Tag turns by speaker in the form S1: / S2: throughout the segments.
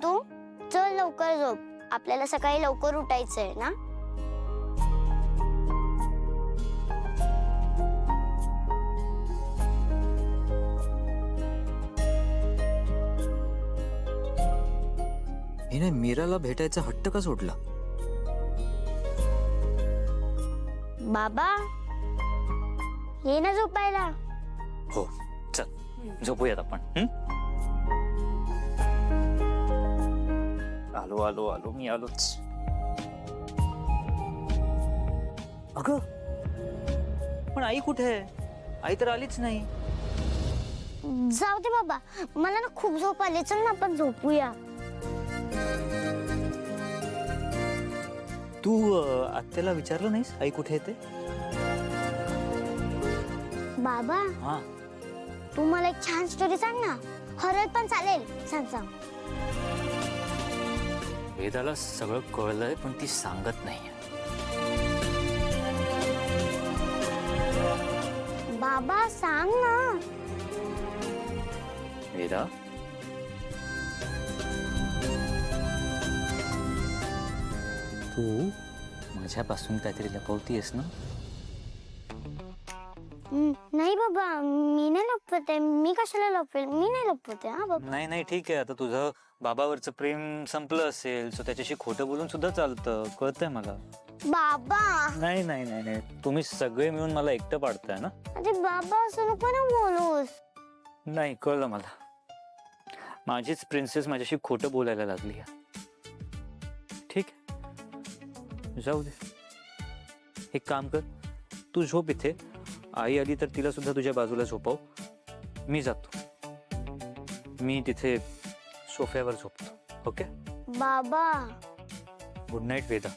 S1: तू चल लवकर झोप, आपल्याला सकाळी लवकर उठायचंय ना.
S2: हिने मीराला भेटायचा हट्ट का सोडला?
S1: बाबा ये ना झोपायला.
S3: हो चल झोपूयात आपण. आलो आलो आलो मी आलोच. अगं पण आई कुठे आहे? आई तर आलीच नाही.
S1: जाऊ दे बाबा, मला ना खूप झोप आली, चल ना आपण झोपूया.
S3: तू आत्याला विचारलं नाहीस आई कुठे येते?
S1: बाबा
S3: हा
S1: तू मला एक छान स्टोरी सांग ना, हॉरर पण चालेल, सांग सांग.
S3: वेदाला सगळं कळलंय पण ती सांगत नाही.
S1: बाबा सांग ना.
S3: वेदा तू माझ्यापासून काहीतरी लपवतीयस ना?
S1: नाही बाबा, मी नाही लपवते. मी कशाला लपवेल? मी नाही लपवते. हा बाबा.
S3: नाही नाही ठीक आहे, आता तुझं बाबावरचं प्रेम संपलं असेल सो त्याच्याशी खोटं बोलून सुद्धा चालतं, कळतंय मला.
S1: बाबा
S3: नाही नाही नाही नाही तुम्ही सगळे मिळून मला एकटं पाडताय ना.
S1: अरे बाबा असं नको ना बोलूस.
S3: नाही कळलं मला, माझीच प्रिन्सेस माझ्याशी खोटं बोलायला लागली. ठीक आहे जाऊ दे. एक काम कर, तू झोप इथे. आई आली तर तिला सुद्धा तुझ्या बाजूला झोपव. मी जातो, मी तिथे सोफ्यावर झोपतो. ओके
S1: बाबा
S3: गुड नाईट वेदा.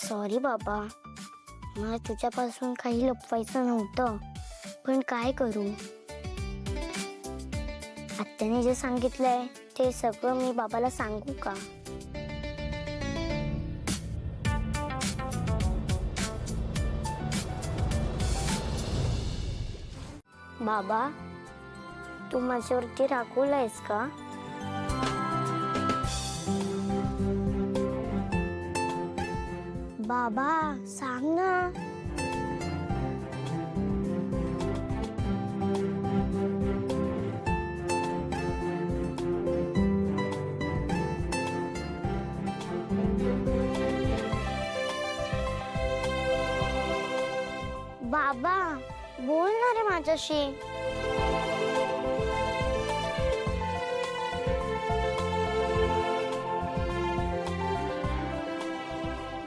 S1: सॉरी बाबा, मला तुझ्यापासून काही लपवायचं नव्हतं, पण काय करू. आत्याने जे सांगितलंय ते सगळं मी बाबाला सांगू का? बाबा तू माझ्यावरती रागवलायस का? बाबा सांग ना. बाबा बोल ना रे माझ्याशी.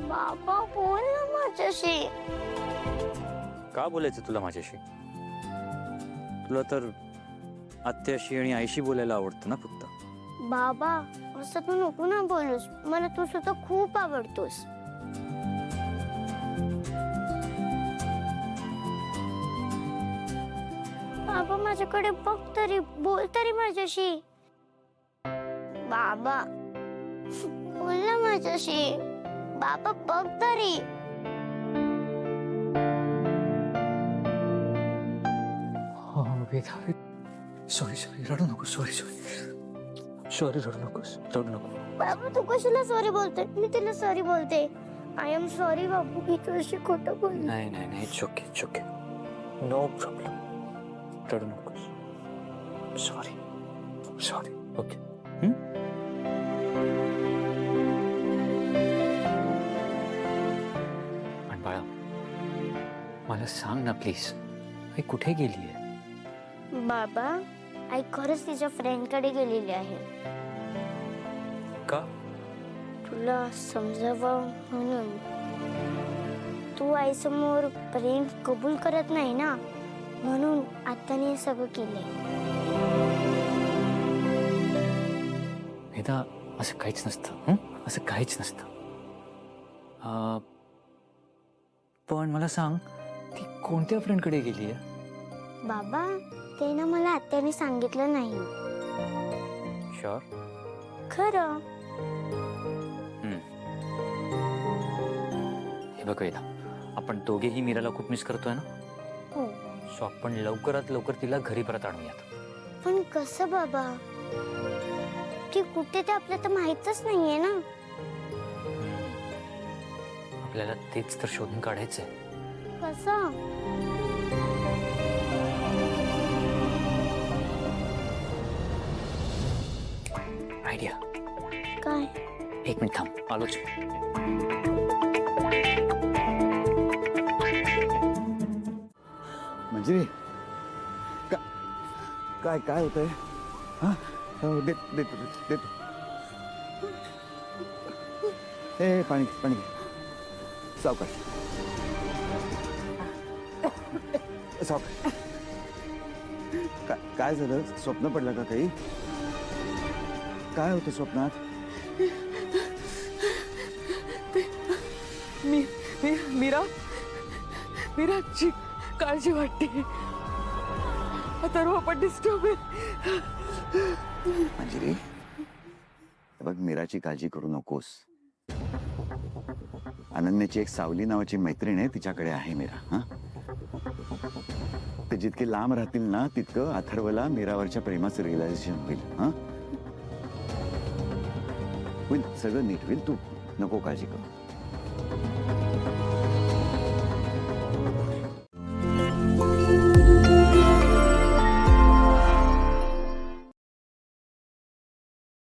S1: बाबा बोल ना माझ्याशी.
S3: का बोलायचं तुला माझ्याशी? तुला तर आत्याशी आणि आईशी बोलायला आवडतं ना फक्त.
S1: बाबा असं तू नको ना बोलूस, मला तू सुद्धा खूप आवडतोस. बाबा माझ्याकडे बघ तरी, बोल तरी माझ्याशी. बाबा बोल ना माझ्याशी. बाबा बघ तरी.
S3: सॉरी सॉरी रडू नको. सॉरी सॉरी सॉरी रडू नकोस, रडू नको.
S1: बाबा तू कशाला सॉरी बोलते? मी तिला सॉरी बोलते. आय एम सॉरी बाबू, मी तुझ्याशी खोटं बोलले.
S3: नाही नाही नाही it's okay, it's okay, no problem. रडू नकोस. Sorry sorry. ओके पण बाळा मला सांग ना प्लीज, आई कुठे गेली आहे?
S1: बाबा आई खरंच तिच्या फ्रेंडकडे गेलेली आहे.
S3: का?
S1: तुला समजावं म्हणून. तू आईसमोर प्रेम कबूल करत नाही ना, म्हणून आत्याने हे सगळं केलंय.
S3: वेदा असं काहीच नसतं. असं काहीच नसतं. पण मला सांग, ती कोणत्या फ्रेंडकडे गेली आहे?
S1: बाबा ते ना मला आत्याने सांगितलं नाही.
S3: शुअर?
S1: खरं.
S3: हे बघ वेदा, आपण दोघेही मीराला खूप मिस करतोय ना,
S1: हो.
S3: सो आपण लवकरात लवकर तिला घरी परत आणूयात.
S1: पण कसं बाबा? ती कुठे ते आपल्याला तर माहीतच नाहीये ना.
S3: आपल्याला तेच तर शोधून काढायचंय.
S1: कसं?
S3: आयडिया.
S1: काय?
S3: एक मिनिट थांब, आलोच.
S4: म्हणजे काय काय होतंय? हा देतो देतो. हे पाणी पाणी सावकाश सावकाश. काय झालं? स्वप्न पडलं का काही? काय होतं स्वप्नात?
S5: मीराची काळजी वाटते. अथर्व पण डिस्टर्ब आहे.
S4: मंजिरी, बघ, मीराची काळजी करू नकोस. अनन्याची एक सावली नावाची मैत्रीण आहे, तिच्याकडे आहे मीरा. हा, ते जितके लांब राहतील ना तितकं अथर्वला मीरावरच्या प्रेमाचं रिअलायझेशन होईल. हा, होईल, सगळं नीट होईल. तू नको काळजी करू.